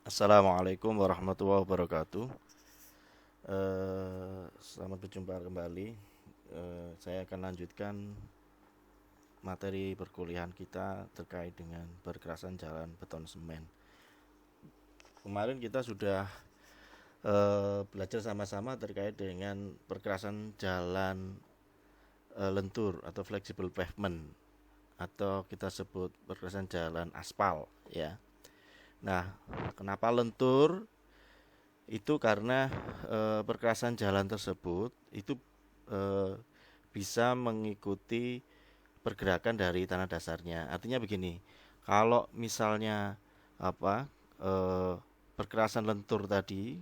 Assalamualaikum warahmatullahi wabarakatuh. Selamat berjumpa kembali. Saya akan lanjutkan materi perkuliahan kita terkait dengan perkerasan jalan beton semen. Kemarin kita sudah belajar sama-sama terkait dengan perkerasan jalan lentur atau flexible pavement, atau kita sebut perkerasan jalan aspal, ya. Nah, kenapa lentur? Itu karena perkerasan jalan tersebut itu eh, bisa mengikuti pergerakan dari tanah dasarnya. Artinya begini, kalau misalnya apa eh, perkerasan lentur tadi,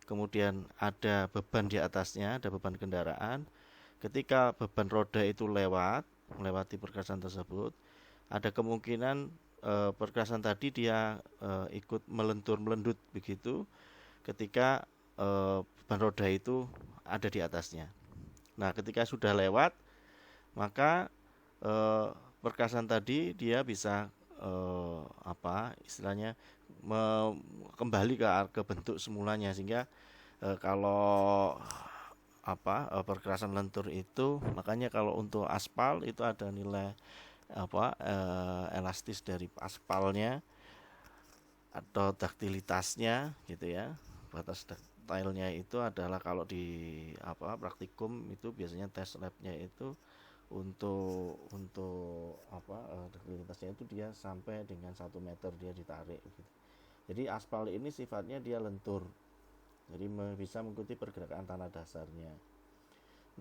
kemudian ada beban di atasnya, ada beban kendaraan. Ketika beban roda itu melewati perkerasan tersebut, ada kemungkinan perkerasan tadi dia ikut melentur melendut begitu ketika beban roda itu ada di atasnya. Nah, ketika sudah lewat, maka eh, perkasan tadi dia bisa istilahnya kembali ke bentuk semulanya, sehingga kalau perkerasan lentur itu, makanya kalau untuk aspal itu ada nilai elastis dari aspalnya atau taktilitasnya gitu ya. Batas taktilnya itu adalah kalau di praktikum itu biasanya tes labnya itu untuk taktilitasnya itu dia sampai dengan 1 meter dia ditarik gitu. Jadi aspal ini sifatnya dia lentur, jadi bisa mengikuti pergerakan tanah dasarnya.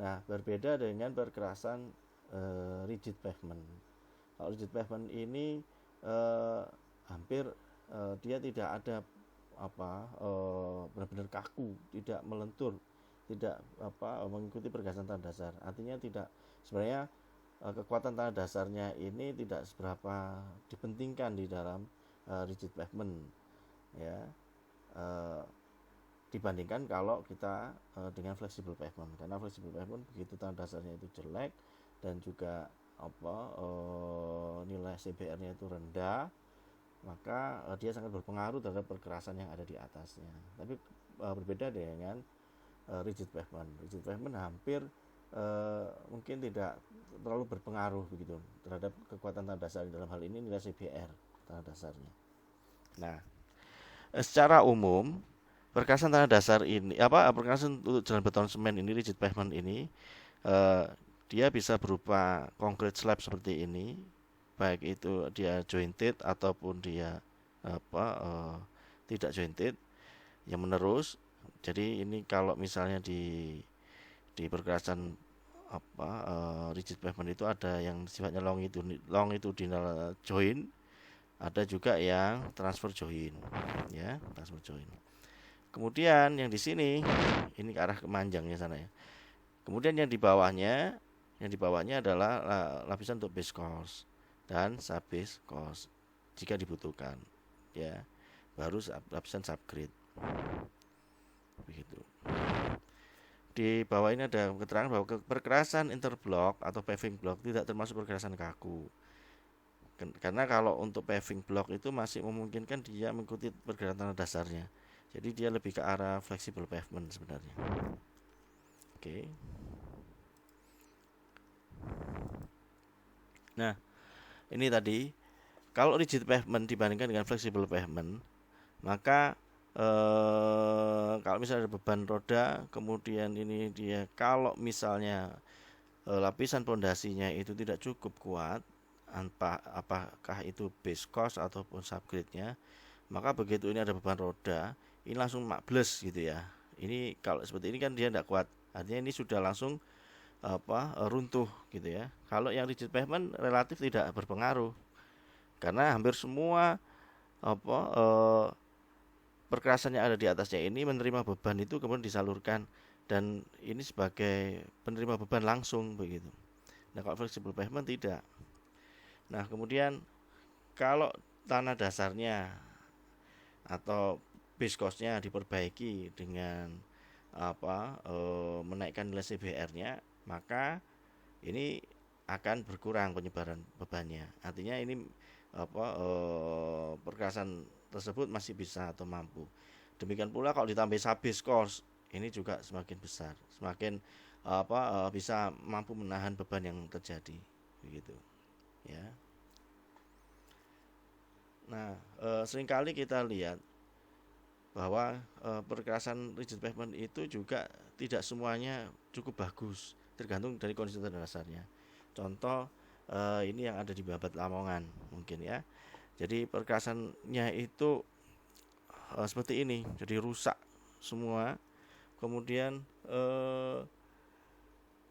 Nah, berbeda dengan perkerasan rigid pavement. Kalau rigid pavement ini hampir dia tidak ada benar-benar kaku, tidak melentur, tidak mengikuti pergerakan tanah dasar. Artinya tidak, sebenarnya kekuatan tanah dasarnya ini tidak seberapa dipentingkan di dalam rigid pavement, ya. Uh, Dibandingkan kalau kita dengan flexible pavement, karena flexible pavement begitu tanah dasarnya itu jelek dan juga nilai CBR-nya itu rendah, maka dia sangat berpengaruh terhadap perkerasan yang ada di atasnya. Tapi berbeda dengan rigid pavement. Rigid pavement hampir mungkin tidak terlalu berpengaruh begitu terhadap kekuatan tanah dasar, dalam hal ini nilai CBR tanah dasarnya. Nah, secara umum perkerasan tanah dasar ini perkerasan untuk jalan beton semen ini, rigid pavement ini, eh, dia bisa berupa concrete slab seperti ini, baik itu dia jointed ataupun dia apa eh, tidak jointed, yang menerus. Jadi ini kalau misalnya di perkerasan rigid pavement itu ada yang sifatnya longitudinal joint, ada juga yang transfer joint, ya, transfer joint. Kemudian yang di sini ini ke arah kemanjangnya sana, ya. Kemudian yang di bawahnya adalah lapisan untuk base course dan sub base course jika dibutuhkan, ya. Baru lapisan subgrade begitu. Di bawah ini ada keterangan bahwa perkerasan interblock atau paving block tidak termasuk perkerasan kaku. Karena kalau untuk paving block itu masih memungkinkan dia mengikuti pergerakan tanah dasarnya. Jadi dia lebih ke arah flexible pavement sebenarnya. Oke. Nah, ini tadi kalau rigid pavement dibandingkan dengan flexible pavement, maka kalau misalnya ada beban roda, kemudian ini dia kalau misalnya lapisan pondasinya itu tidak cukup kuat, apakah itu base course ataupun subgrade-nya, maka begitu ini ada beban roda, ini langsung mables gitu ya. Ini kalau seperti ini kan dia tidak kuat, artinya ini sudah langsung runtuh gitu ya. Kalau yang rigid pavement relatif tidak berpengaruh karena hampir semua apa eh, perkerasan yang ada di atasnya ini menerima beban itu kemudian disalurkan, dan ini sebagai penerima beban langsung begitu. Nah, kalau flexible pavement tidak. Nah, kemudian kalau tanah dasarnya atau base cost-nya diperbaiki dengan menaikkan nilai CBR-nya, maka ini akan berkurang penyebaran bebannya. Artinya ini perkerasan tersebut masih bisa atau mampu. Demikian pula kalau ditambah subbase course, ini juga semakin besar, semakin bisa mampu menahan beban yang terjadi, begitu ya. Nah, seringkali kita lihat bahwa perkerasan rigid pavement itu juga tidak semuanya cukup bagus, tergantung dari kondisi dasarnya. Contoh ini yang ada di Babat Lamongan mungkin ya. Jadi perkerasannya itu seperti ini, jadi rusak semua. Kemudian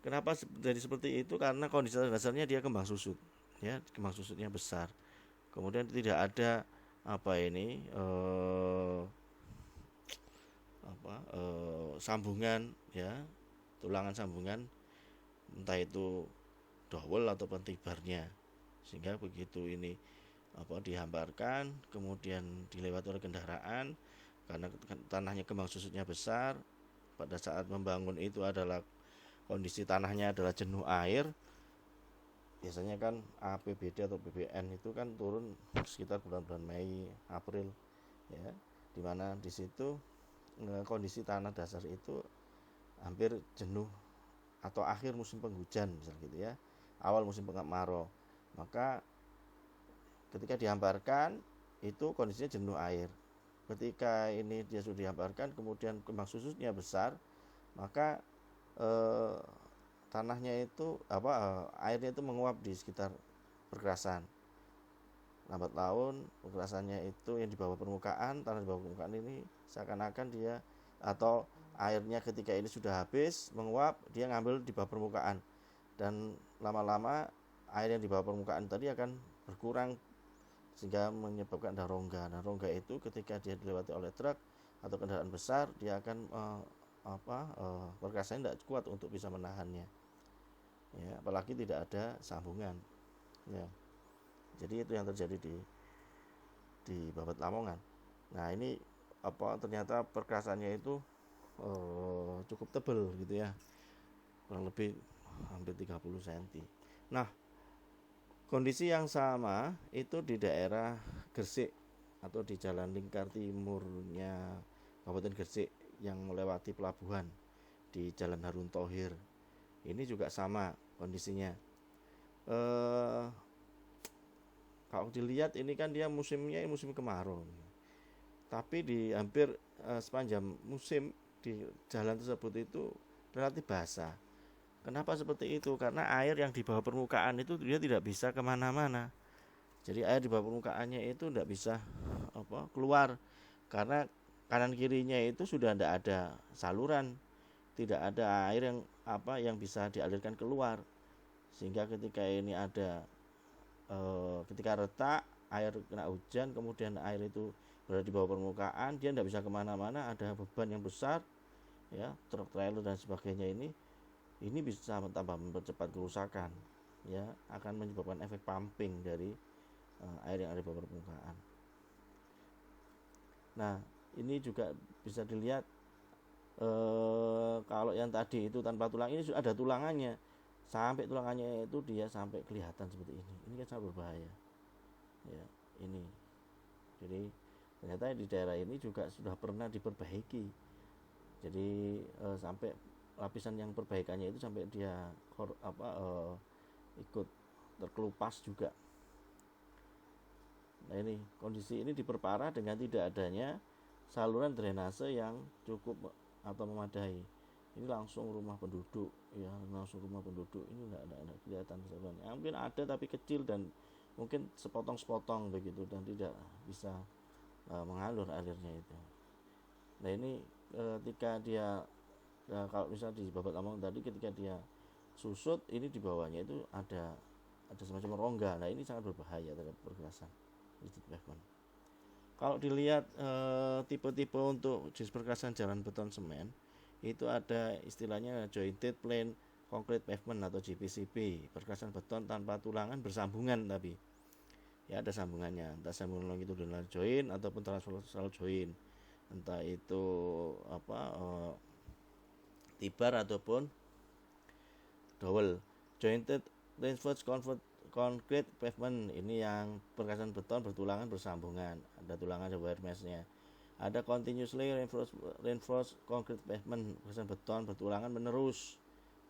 kenapa jadi seperti itu? Karena kondisi dasarnya dia kembang susut, ya, kembang susutnya besar. Kemudian tidak ada sambungan, ya, tulangan sambungan, entah itu dowel ataupun tibarnya, sehingga begitu ini dihamparkan, kemudian dilewati oleh kendaraan, karena tanahnya kembang susutnya besar. Pada saat membangun itu adalah kondisi tanahnya adalah jenuh air. Biasanya kan APBD atau BBN itu kan turun sekitar bulan-bulan Mei, April, ya, dimana di situ kondisi tanah dasar itu hampir jenuh atau akhir musim penghujan, misal gitu ya, awal musim kemarau. Maka ketika dihamparkan itu kondisinya jenuh air. Ketika ini dia sudah dihamparkan, kemudian kembang susutnya besar, maka tanahnya itu airnya itu menguap di sekitar perkerasan. Lambat laun perkerasannya itu yang di bawah permukaan, tanah di bawah permukaan ini seakan-akan dia atau airnya ketika ini sudah habis menguap, dia ngambil di bawah permukaan, dan lama-lama air yang di bawah permukaan tadi akan berkurang sehingga menyebabkan ada rongga. Nah, rongga itu ketika dia dilewati oleh truk atau kendaraan besar, dia akan perkerasannya tidak kuat untuk bisa menahannya, ya, apalagi tidak ada sambungan, ya. Jadi itu yang terjadi di Babat Lamongan. Nah, ini ternyata perkerasannya itu cukup tebal gitu ya, kurang lebih hampir 30 cm. Nah, kondisi yang sama itu di daerah Gresik atau di Jalan Lingkar Timurnya Kabupaten Gresik yang melewati pelabuhan di Jalan Harun Thohir. Ini juga sama kondisinya. Kalau dilihat ini kan dia musimnya musim kemarau, tapi di hampir sepanjang musim di jalan tersebut itu relatif basah. Kenapa seperti itu? Karena air yang di bawah permukaan itu dia tidak bisa kemana-mana. Jadi air di bawah permukaannya itu tidak bisa keluar, karena kanan kirinya itu sudah tidak ada saluran, tidak ada air yang bisa dialirkan keluar, sehingga ketika ini ada ketika retak, air kena hujan, kemudian air itu berada di bawah permukaan, dia tidak bisa kemana-mana, ada beban yang besar, ya, truk trailer dan sebagainya, ini bisa mempercepat kerusakan, ya, akan menyebabkan efek pumping dari air yang ada di bawah permukaan. Nah, ini juga bisa dilihat kalau yang tadi itu tanpa tulang, ini sudah ada tulangannya, sampai tulangannya itu dia sampai kelihatan seperti ini kan sangat berbahaya, ya, ini. Jadi ternyata di daerah ini juga sudah pernah diperbaiki, jadi sampai lapisan yang perbaikannya itu sampai dia ikut terkelupas juga. Nah, ini kondisi ini diperparah dengan tidak adanya saluran drainase yang cukup atau memadai. Ini langsung rumah penduduk, ya, langsung rumah penduduk, ini tidak ada kelihatan salurannya. Mungkin ada tapi kecil dan mungkin sepotong-sepotong begitu dan tidak bisa mengalir airnya itu. Nah, ini ketika dia kalau misalnya di Babat Lamongan tadi, ketika dia susut, ini di bawahnya itu ada semacam rongga. Nah, ini sangat berbahaya terhadap perkerasan rigid pavement. Kalau dilihat tipe-tipe untuk jenis perkerasan jalan beton semen, itu ada istilahnya jointed plain concrete pavement atau JPCP, perkerasan beton tanpa tulangan bersambungan, tapi ya ada sambungannya, entah sambungan longitudinal joint ataupun transversal joint, entah itu tibar ataupun dowel. Jointed reinforced concrete pavement, ini yang perkasan beton bertulangan bersambungan, ada tulangan, ada wire mesh-nya. Ada continuously reinforced concrete pavement, perkasan beton bertulangan menerus,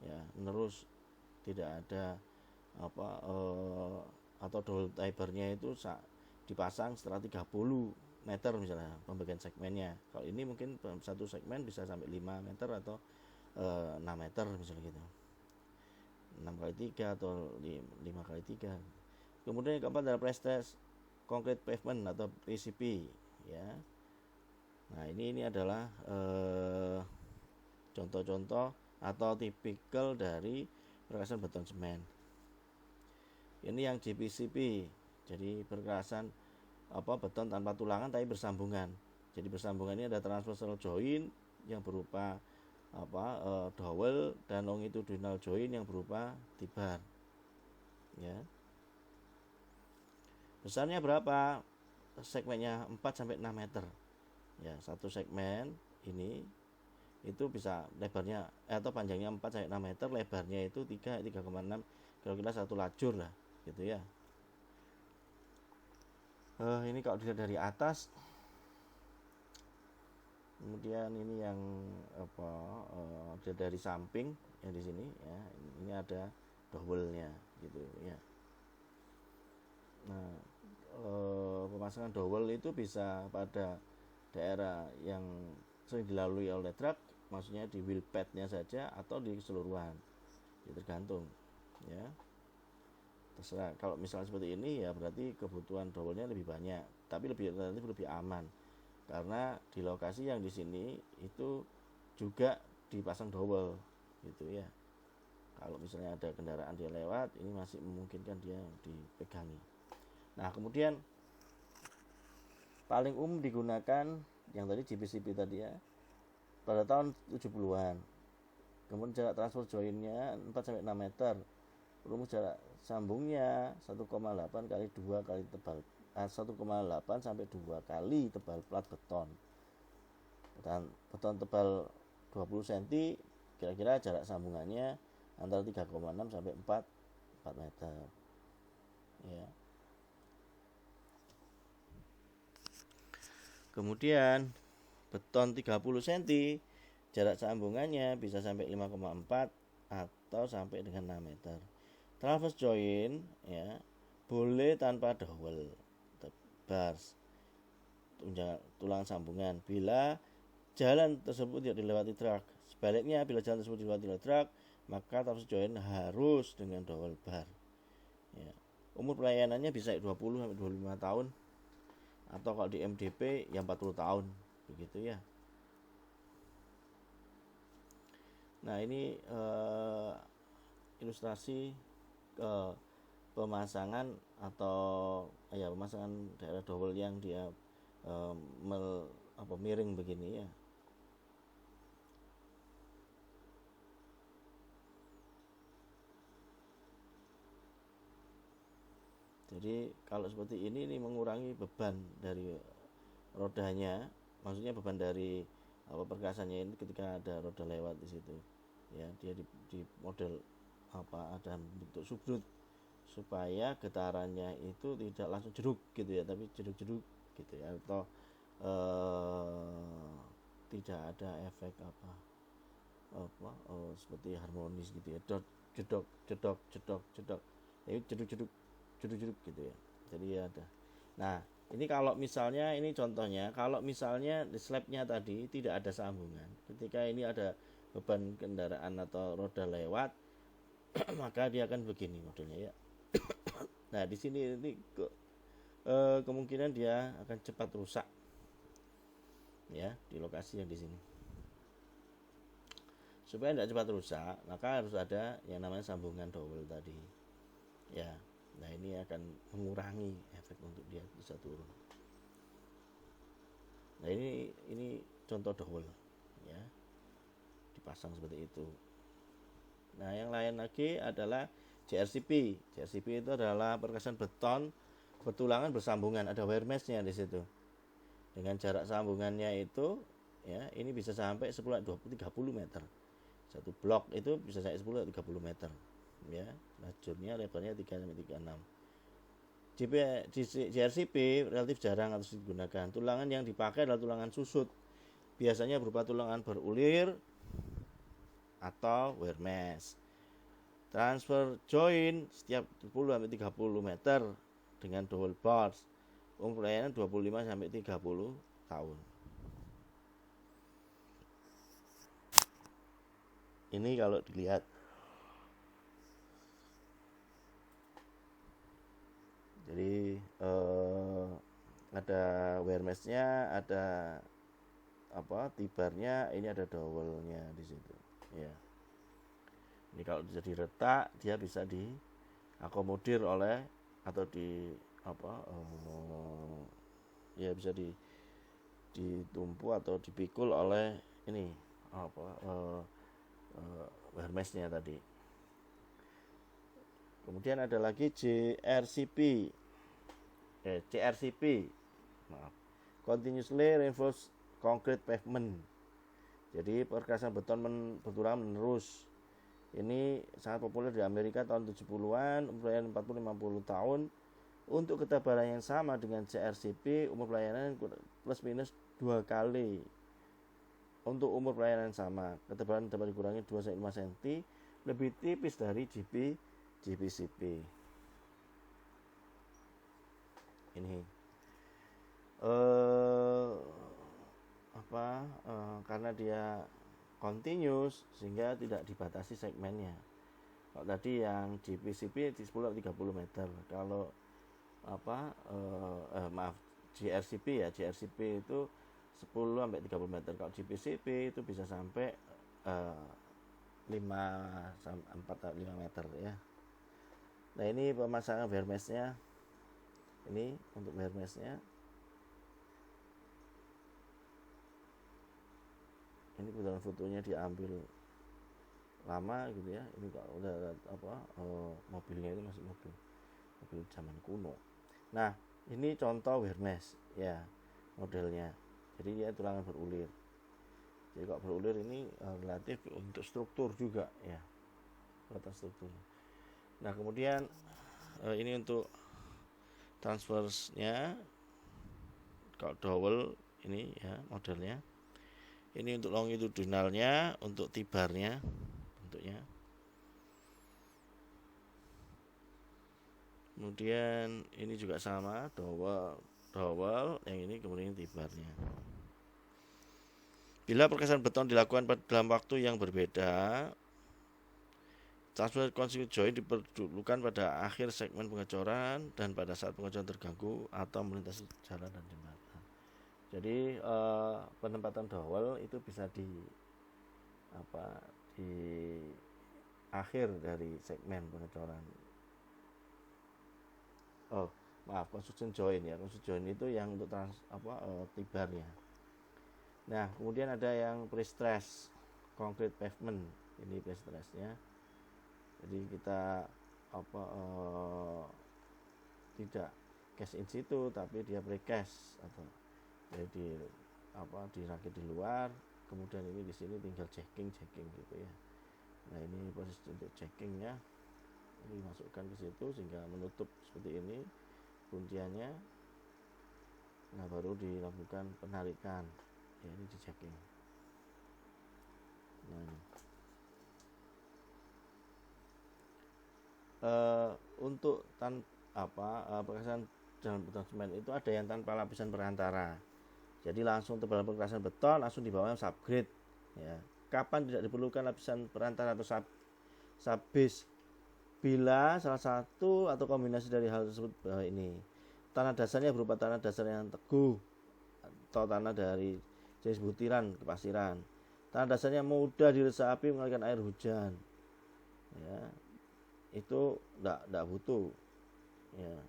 ya menerus, tidak ada atau double tibernya itu dipasang setelah 30 meter misalnya pembagian segmennya. Kalau ini mungkin satu segmen bisa sampai 5 meter atau 6 meter misalnya gitu, 6 kali 3 atau 5 kali 3. Kemudian yang keempat adalah pre-stressed concrete pavement atau PCP, ya. Nah ini adalah contoh-contoh atau tipikal dari perkasan beton semen. Ini yang GPCP, jadi perkasan beton tanpa tulangan tapi bersambungan. Jadi bersambungan ini ada transversal joint yang berupa dowel dan longitudinal joint yang berupa T-bar, ya. Besarnya berapa? Segmennya 4 sampai 6 meter. Ya, satu segmen ini itu bisa lebarnya atau panjangnya 4 sampai 6 meter, lebarnya itu 3,6, kira-kira satu lajur lah, gitu ya. Ini kalau dilihat dari atas. Kemudian ini yang dari samping yang di sini, ya. Ini ada dowelnya, gitu ya. Nah, pemasangan dowel itu bisa pada daerah yang sering dilalui oleh truk, maksudnya di wheel padnya saja atau di keseluruhan, ya, tergantung, ya, terserah. Kalau misalnya seperti ini ya berarti kebutuhan dowelnya lebih banyak, tapi relatif lebih aman karena di lokasi yang di sini itu juga dipasang dowel, gitu ya. Kalau misalnya ada kendaraan dia lewat, ini masih memungkinkan dia dipegangi. Nah, kemudian paling umum digunakan yang tadi GPCP tadi, ya, pada tahun 70-an. Kemudian jarak transfer jointnya 4 sampai 6 meter. Rumus jarak sambungnya 1,8 kali 2 kali tebal 1,8 sampai 2 kali tebal plat beton. Dan beton tebal 20 cm, kira-kira jarak sambungannya antara 3,6 sampai 4 meter. Ya. Kemudian beton 30 cm, jarak sambungannya bisa sampai 5,4 atau sampai dengan 6 meter. Transverse joint, ya, boleh tanpa dowel bars, tulang sambungan, bila jalan tersebut tidak dilewati truk. Sebaliknya, bila jalan tersebut dilewati oleh truk, maka transverse joint harus dengan dowel bar. Ya. Umur pelayanannya bisa 20 sampai 25 tahun. Atau kalau di MDP ya 40 tahun, begitu ya. Nah, ini ilustrasi pemasangan atau pemasangan daerah dowel yang dia miring begini, ya. Jadi kalau seperti ini mengurangi beban dari rodanya, maksudnya beban dari perkasannya ini ketika ada roda lewat di situ, ya. Dia di model ada bentuk subdut supaya getarannya itu tidak langsung jeruk gitu ya, tapi jeruk-jeruk gitu ya, atau tidak ada efek seperti harmonis gitu ya, dot jedok jedok jedok jedok, jadi jeduk-jeduk jeduk-jeduk gitu ya. Jadi ya ada. Nah, ini kalau misalnya, ini contohnya, kalau misalnya di slabnya tadi tidak ada sambungan, ketika ini ada beban kendaraan atau roda lewat, maka dia akan begini modelnya, ya. Nah, di sini ini kemungkinan dia akan cepat rusak, ya, di lokasi yang di sini. Supaya tidak cepat rusak, maka harus ada yang namanya sambungan dowel tadi, ya. Nah, ini akan mengurangi efek untuk dia bisa turun. Nah, ini contoh dowel, ya, dipasang seperti itu. Nah, yang lain lagi adalah JRCP. JRCP itu adalah perkasan beton bertulangan bersambungan, ada wire mesh-nya di situ. Dengan jarak sambungannya itu, ya, ini bisa sampai 10 20 30 meter. Satu blok itu bisa sampai 10 30 meter. ya. Lajurnya lebarnya 3 sampai 36. JRCP relatif jarang harus digunakan. Tulangan yang dipakai adalah tulangan susut. Biasanya berupa tulangan berulir atau wear mesh. Transfer joint setiap 10 sampai 30 meter dengan double bars. Umur pelayanan 25 sampai 30 tahun. Ini kalau dilihat. Jadi ada wear mesh-nya, ada tibarnya, ini ada dowel-nya di situ. Ya. Ini kalau jadi retak, dia bisa diakomodir oleh atau ya bisa ditumpu atau dipikul oleh ini wear mesh-nya tadi. Kemudian ada lagi CRCP, Continuously Reinforced Concrete Pavement. Jadi perkerasan beton bertulang menerus. Ini sangat populer di Amerika tahun 70-an, umur pelayanan 40-50 tahun. Untuk ketebalan yang sama dengan CRCP, umur pelayanan plus minus 2 kali. Untuk umur pelayanan sama, ketebalan dapat dikurangi 2-5 cm, lebih tipis dari GPCP. Ini karena dia continuous sehingga tidak dibatasi segmennya. Kalau tadi yang GPCP di 10-30 meter. Kalau GRCP itu 10-30 meter. Kalau GPCP itu bisa sampai 4-5 meter ya. Nah, ini pemasangan wear mesh-nya. Ini untuk wear mesh-nya. Ini kebetulan fotonya diambil lama gitu ya. Ini kalau udah mobilnya itu masih mobil zaman kuno. Nah, ini contoh wear mesh ya, modelnya. Jadi dia tulangan berulir. Jadi kalau berulir ini relatif untuk struktur juga ya. Kelihatan struktur. Nah, kemudian ini untuk transverse-nya. Kalau dowel ini ya modelnya. Ini untuk longitudinalnya, untuk tibarnya bentuknya. Kemudian ini juga sama, dowel, yang ini kemudian tibarnya. Bila perkerasan beton dilakukan dalam waktu yang berbeda, transfer concentric joint diperlukan pada akhir segmen pengecoran dan pada saat pengecoran terganggu atau melintasi jalan dan jembatan. Jadi penempatan dowel itu bisa di akhir dari segmen pengecoran. Construction joint ya. Construction joint itu yang untuk tibarnya. Nah, kemudian ada yang pre-stress concrete pavement. Ini pre-stressnya. Jadi kita tidak cast in situ, tapi dia pre-cast atau jadi dirakit di luar, kemudian ini di sini tinggal checking gitu ya. Nah, ini proses untuk checkingnya, ini masukkan ke situ sehingga menutup seperti ini kunciannya. Nah, baru dilakukan penarikan ya, ini di checking. Nah, ini. Untuk perkerasan jalan beton semen itu ada yang tanpa lapisan perantara. Jadi langsung tebalan perkerasan beton langsung di bawah subgrade ya. Kapan tidak diperlukan lapisan perantara atau subbase? Bila salah satu atau kombinasi dari hal tersebut ini. Tanah dasarnya berupa tanah dasar yang teguh atau tanah dari jenis butiran kepasiran. Tanah dasarnya mudah diresapi mengalirkan air hujan. Ya. Itu enggak butuh ya.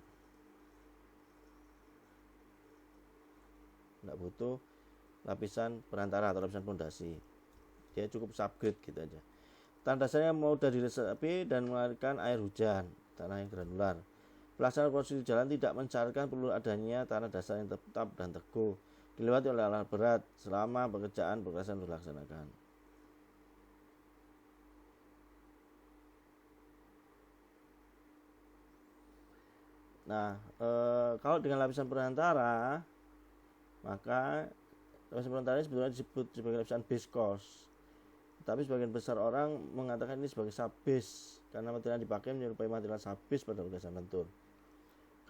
Enggak butuh lapisan perantara atau lapisan fondasi. Dia cukup subgrade gitu aja. Tanah dasarnya mudah diresapi dan mengalirkan air hujan, tanah yang granular. Pelaksanaan prosedur jalan tidak mensyaratkan perlu adanya tanah dasar yang tetap dan teguh dilewati oleh alat berat selama pekerjaan perkerasan dilaksanakan. Nah, kalau dengan lapisan perantara, maka lapisan perantara ini sebetulnya disebut sebagai lapisan base course. Tapi sebagian besar orang mengatakan ini sebagai subbase karena material yang dipakai menyerupai material subbase pada gasan lentur.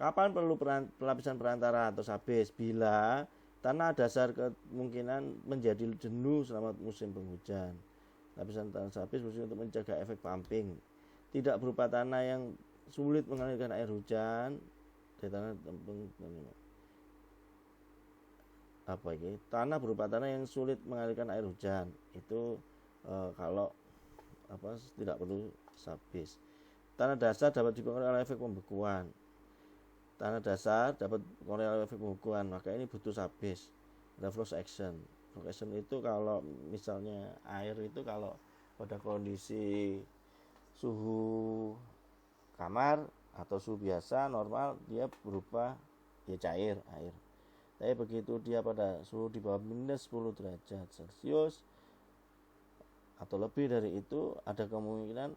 Kapan perlu lapisan perantara atau subbase? Bila tanah dasar kemungkinan menjadi jenuh selama musim penghujan. Lapisan tanah subbase berfungsi untuk menjaga efek pumping. Tidak berupa tanah yang sulit mengalirkan air hujan dari tanah berupa tanah yang sulit mengalirkan air hujan itu kalau tidak perlu subbase. Tanah dasar dapat dipengaruhi oleh efek pembekuan. Maka ini butuh subbase. Ada flux action. Flux action itu kalau misalnya air itu kalau pada kondisi suhu kamar atau suhu biasa normal dia berupa cair air. Tapi begitu dia pada suhu di bawah minus 10 derajat Celcius atau lebih dari itu, ada kemungkinan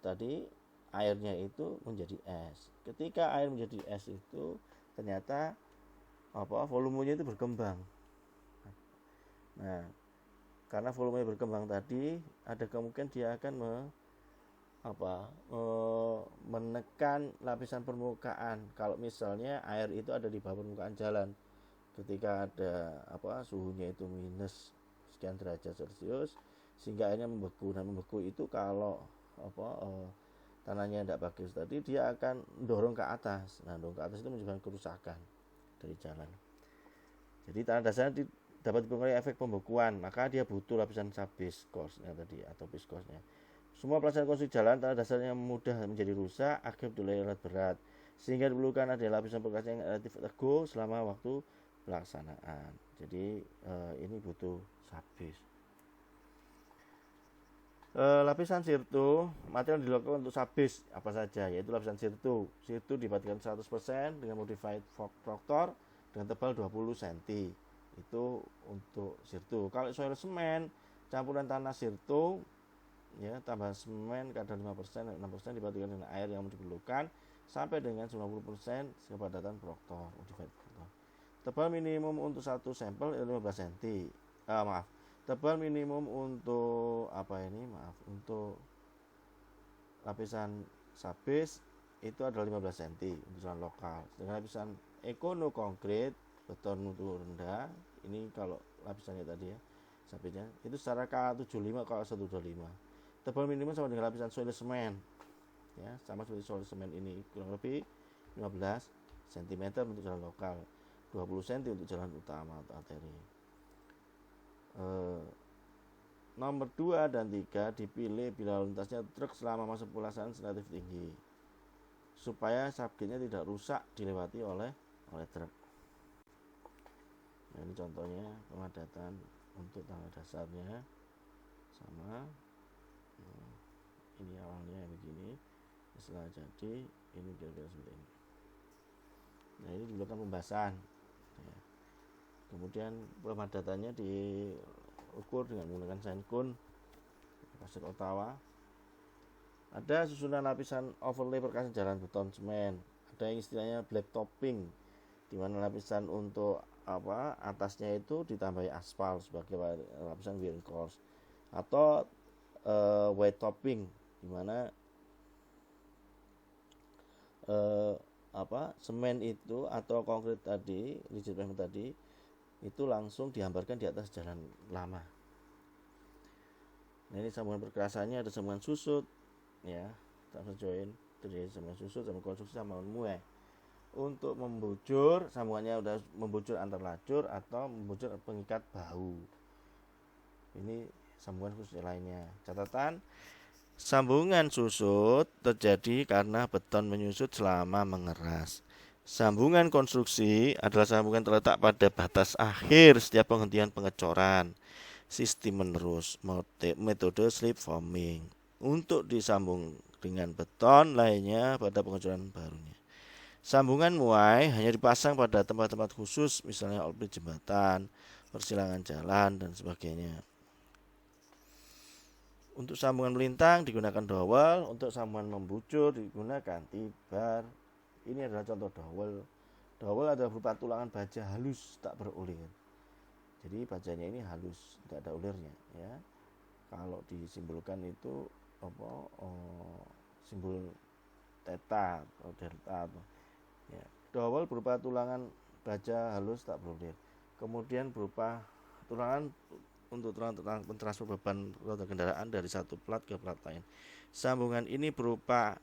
tadi airnya itu menjadi es. Ketika air menjadi es itu ternyata volumenya itu berkembang. Nah, karena volumenya berkembang tadi, ada kemungkinan dia akan menekan lapisan permukaan. Kalau misalnya air itu ada di bawah permukaan jalan, ketika ada suhunya itu minus sekian derajat Celcius, sehingga airnya membeku. Dan membeku itu kalau tanahnya tidak bagus tadi, dia akan dorong ke atas. Nah, dorong ke atas itu menyebabkan kerusakan dari jalan. Jadi tanah dasarnya dapat dipengaruhi efek pembekuan, maka dia butuh lapisan subbase course-nya tadi atau base course-nya. Semua pelaksanaan konstruksi jalan tanah dasarnya mudah menjadi rusak akibat daya alat berat, sehingga diperlukan ada lapisan perkakas yang relatif teguh selama waktu pelaksanaan. Jadi ini butuh subbase. Lapisan sirtu, material dilakukan untuk subbase apa saja, yaitu lapisan sirtu. Sirtu dibatikan 100% dengan modified proctor dengan tebal 20 cm. Itu untuk sirtu. Kalau soil semen, campuran tanah sirtu tambah semen kadar 5%, 6% dibatikan dengan air yang diperlukan sampai dengan 90% kepadatan proctor, modified proctor. Tebal minimum untuk satu sampel 15 cm. Tebal minimum untuk untuk lapisan subbase itu adalah 15 cm untuk jalan lokal. Dengan lapisan ekono konkret beton mutu rendah, ini kalau lapisannya tadi subbase-nya itu secara K75 kalau 125. Tebal minimum sama dengan lapisan soil semen. Sama seperti soil semen ini, kurang lebih 15 cm untuk jalan lokal, 20 cm untuk jalan utama atau arteri. Nomor 2 dan 3 dipilih bila lalu lintasnya truk selama masa pelaksanaan relatif tinggi, supaya subgate-nya tidak rusak dilewati oleh truk. Nah, ini contohnya pemadatan untuk tanah dasarnya sama. Ini awalnya begini, setelah jadi ini kira-kira seperti ini. Nah, ini dilakukan pembasahan. Kemudian pemadatannya diukur dengan menggunakan sandcone pasir Ottawa. Ada susunan lapisan overlay perkakas jalan beton semen. Ada yang istilahnya black topping, di mana lapisan untuk atasnya itu ditambahi aspal sebagai lapisan reinforce, atau white topping, di mana semen itu atau konkrit tadi, rigid pavement tadi itu langsung dihamparkan di atas jalan lama. Nah, ini sambungan perkerasannya ada sambungan susut, transfer joint, jadi sambungan susut, sambungan konstruksi, sambungan mueh. Untuk membujur, sambungannya udah membujur antar lacur atau membujur pengikat bahu. Ini sambungan khusus lainnya. Catatan, sambungan susut terjadi karena beton menyusut selama mengeras. Sambungan konstruksi adalah sambungan terletak pada batas akhir setiap penghentian pengecoran. Sistem menerus, metode slip forming. Untuk disambung dengan beton lainnya pada pengecoran barunya. Sambungan muai hanya dipasang pada tempat-tempat khusus, misalnya outlet jembatan, persilangan jalan, dan sebagainya. Untuk sambungan melintang digunakan dowel, untuk sambungan membujur digunakan T-bar Ini adalah contoh dowel. Dowel adalah berupa tulangan baja halus tak berulir. Jadi bajanya ini halus, tidak ada ulirnya, ya. Kalau disimbolkan itu apa? Simbol theta atau delta atau ya. Dowel berupa tulangan baja halus tak berulir. Kemudian berupa tulangan untuk transfer beban roda kendaraan dari satu plat ke plat lain. Sambungan ini berupa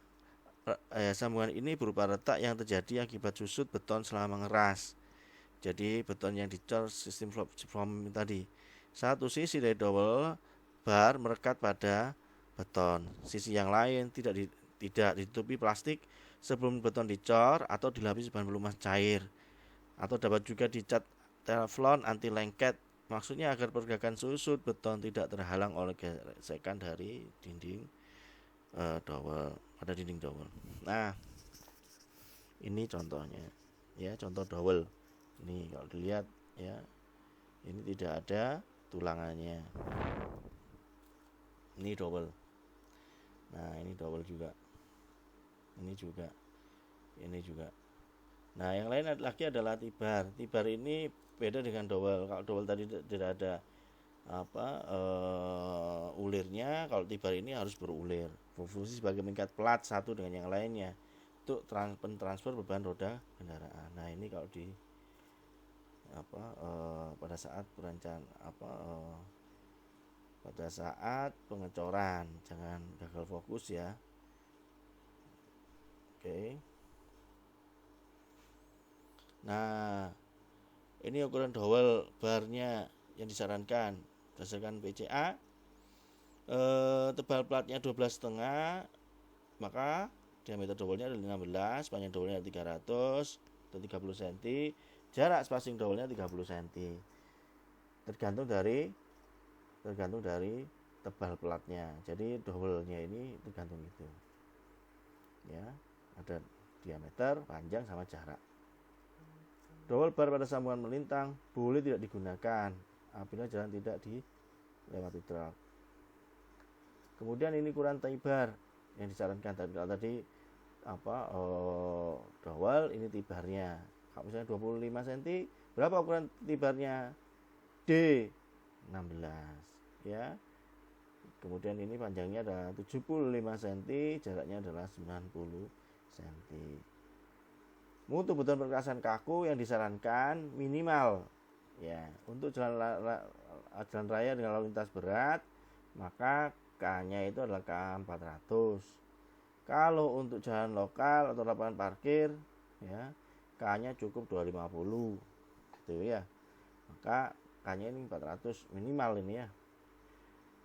retak yang terjadi akibat susut beton selama mengeras. Jadi beton yang dicor sistem foam tadi. Satu sisi dari dowel bar merekat pada beton. Sisi yang lain tidak ditutupi plastik sebelum beton dicor atau dilapisi bahan pelumas cair. Atau dapat juga dicat teflon anti lengket. Maksudnya agar pergerakan susut beton tidak terhalang oleh gesekan dari dinding dowel, pada dinding dowel. Nah, ini contohnya, ya, contoh dowel. Ini kalau dilihat, ya, ini tidak ada tulangannya. Ini dowel. Nah, ini dowel juga. Ini juga. Ini juga. Nah, yang lain lagi adalah tibar. Tibar ini beda dengan dowel. Kalau dowel tadi tidak ada ulirnya, kalau tibar ini harus berulir. Berfungsi sebagai mengikat plat satu dengan yang lainnya untuk transfer beban roda kendaraan. Nah, ini kalau di pada saat pada saat pengecoran, jangan gagal fokus ya. Oke. Nah, ini ukuran dowel barnya yang disarankan berdasarkan PCA. Tebal platnya 12,5, maka diameter dowelnya adalah 16, panjang dowelnya 300 atau 30 cm, jarak spacing dowelnya 30 cm. Tergantung dari tebal platnya. Jadi dowelnya ini tergantung itu. Ya, ada diameter, panjang sama jarak. Dowel bar pada sambungan melintang boleh tidak digunakan apabila jalan tidak dilewati truk. Kemudian ini ukuran tibar yang disarankan tadi dowel ini tibarnya. Kalau misalnya 25 cm, berapa ukuran tibarnya? D 16, ya. Kemudian ini panjangnya adalah 75 cm, jaraknya adalah 90 cm. Mutu beton perkerasan kaku yang disarankan minimal, ya, untuk jalan raya dengan lalu lintas berat, maka K-nya itu adalah K400. Kalau untuk jalan lokal atau lapangan parkir, ya, K-nya cukup 250, gitu ya. Maka K-nya ini 400 minimal ini ya.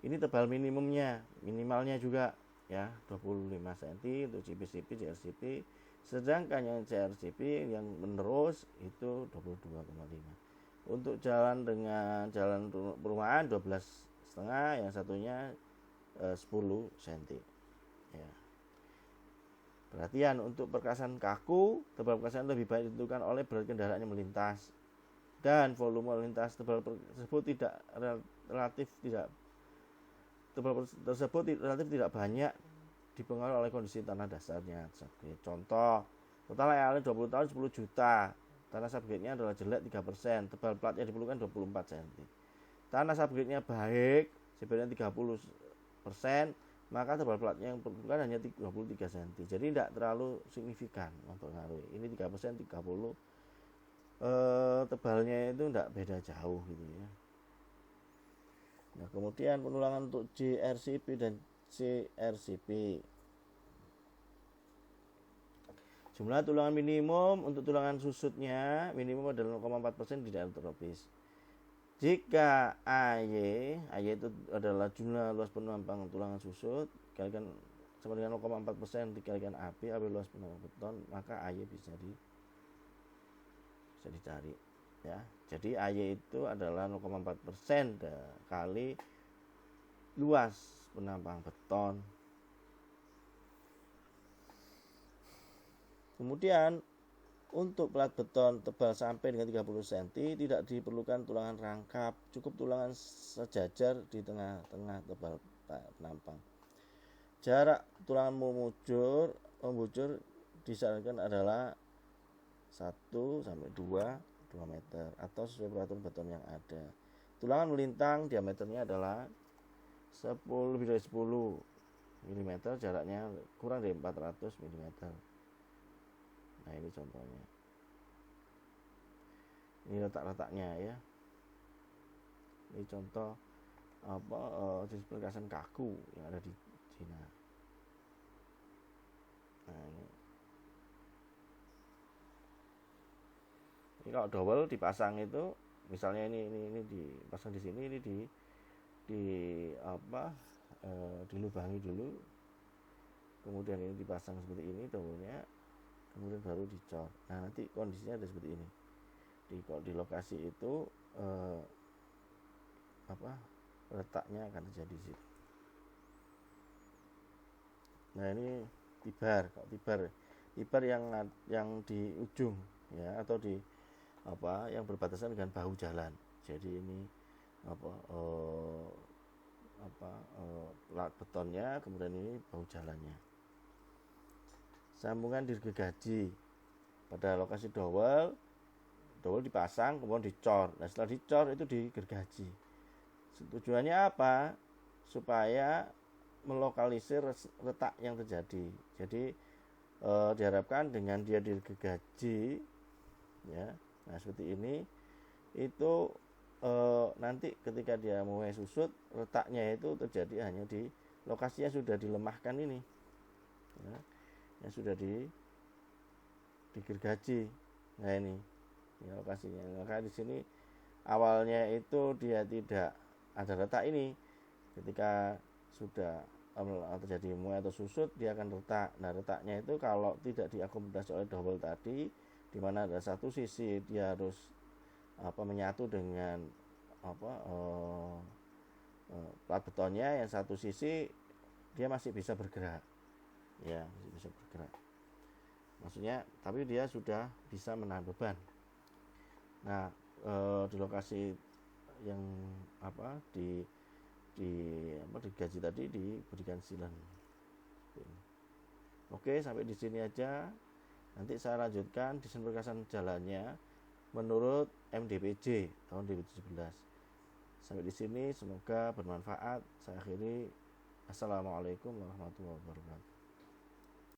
Ini tebal minimumnya, minimalnya juga, ya, 25 cm untuk CP-CP, JRCP. Sedangkan yang CRCP yang menerus itu 22,5. Untuk jalan dengan jalan perumahan 12,5, yang satunya 10 cm. Ya. Perhatian, untuk perkerasan kaku, tebal perkerasan lebih baik ditentukan oleh berat kendaraan yang melintas dan volume lalu lintas. Tebal tersebut relatif tidak banyak dipengaruhi oleh kondisi tanah dasarnya. Contoh, total arealnya 20 tahun 10 juta. Tanah subgradenya adalah jelek 3%. Tebal plat yang diperlukan 24 cm. Tanah subgradenya baik, sebenarnya 30%, maka tebal platnya yang diperlukan hanya 23 cm. Jadi tidak terlalu signifikan mempengaruhi. Ini 3%, 30. Tebalnya itu tidak beda jauh gitu ya. Nah, kemudian penulangan untuk JRCP dan CRCP. Jumlah tulangan minimum untuk tulangan susutnya minimum adalah 0,4% di daerah tropis. Jika AY itu adalah jumlah luas penampang tulangan susut, dikalikan sama dengan 0,4% dikalikan AB luas penampang beton, maka AY bisa dicari. Ya, jadi AY itu adalah 0,4% kali luas penampang beton. Kemudian untuk plat beton tebal sampai dengan 30 cm tidak diperlukan tulangan rangkap, cukup tulangan sejajar di tengah-tengah tebal penampang. Jarak tulangan membujur disarankan adalah 1 sampai 2 meter atau sesuai peraturan beton yang ada. Tulangan melintang diameternya adalah 10 lebih dari 10 mm, jaraknya kurang dari 400 mm. Nah, ini contohnya. Ini letak-letaknya ya. Ini contoh jenis perkasan kaku yang ada di Cina. Nah, ini kalau dowel dipasang itu, misalnya ini dipasang di sini, ini dilubangi dulu, kemudian ini dipasang seperti ini dowelnya, kemudian baru dicor. Nah, nanti kondisinya ada seperti ini. Di lokasi itu letaknya akan terjadi di situ. Nah, ini tibar. Kalau tibar yang di ujung ya, atau di yang berbatasan dengan bahu jalan. Jadi ini plat betonnya, kemudian ini bahu jalannya. Sambungan digergaji pada lokasi dowel dipasang kemudian dicor. Nah, setelah dicor itu digergaji. Tujuannya apa? Supaya melokalisir retak yang terjadi. Jadi diharapkan dengan dia digergaji ya, nah seperti ini, itu nanti ketika dia mulai susut, retaknya itu terjadi hanya di lokasi yang sudah dilemahkan ini ya, yang sudah digergaji. Nah, ini ya lokasinya. Maka di sini awalnya itu dia tidak ada retak ini, ketika sudah terjadi muai atau susut dia akan retak. Nah, retaknya itu kalau tidak diakomodasi oleh dowel tadi, di mana ada satu sisi dia harus menyatu dengan plat betonnya, yang satu sisi dia masih bisa bergerak ya, masih bisa bergerak, maksudnya, tapi dia sudah bisa menahan beban. Nah, di lokasi yang digaji tadi diberikan silen. Oke, sampai di sini aja. Nanti saya lanjutkan desain perkasan jalannya menurut MDPJ tahun 2017. Sampai di sini, semoga bermanfaat. Saya akhiri. Assalamualaikum warahmatullahi wabarakatuh.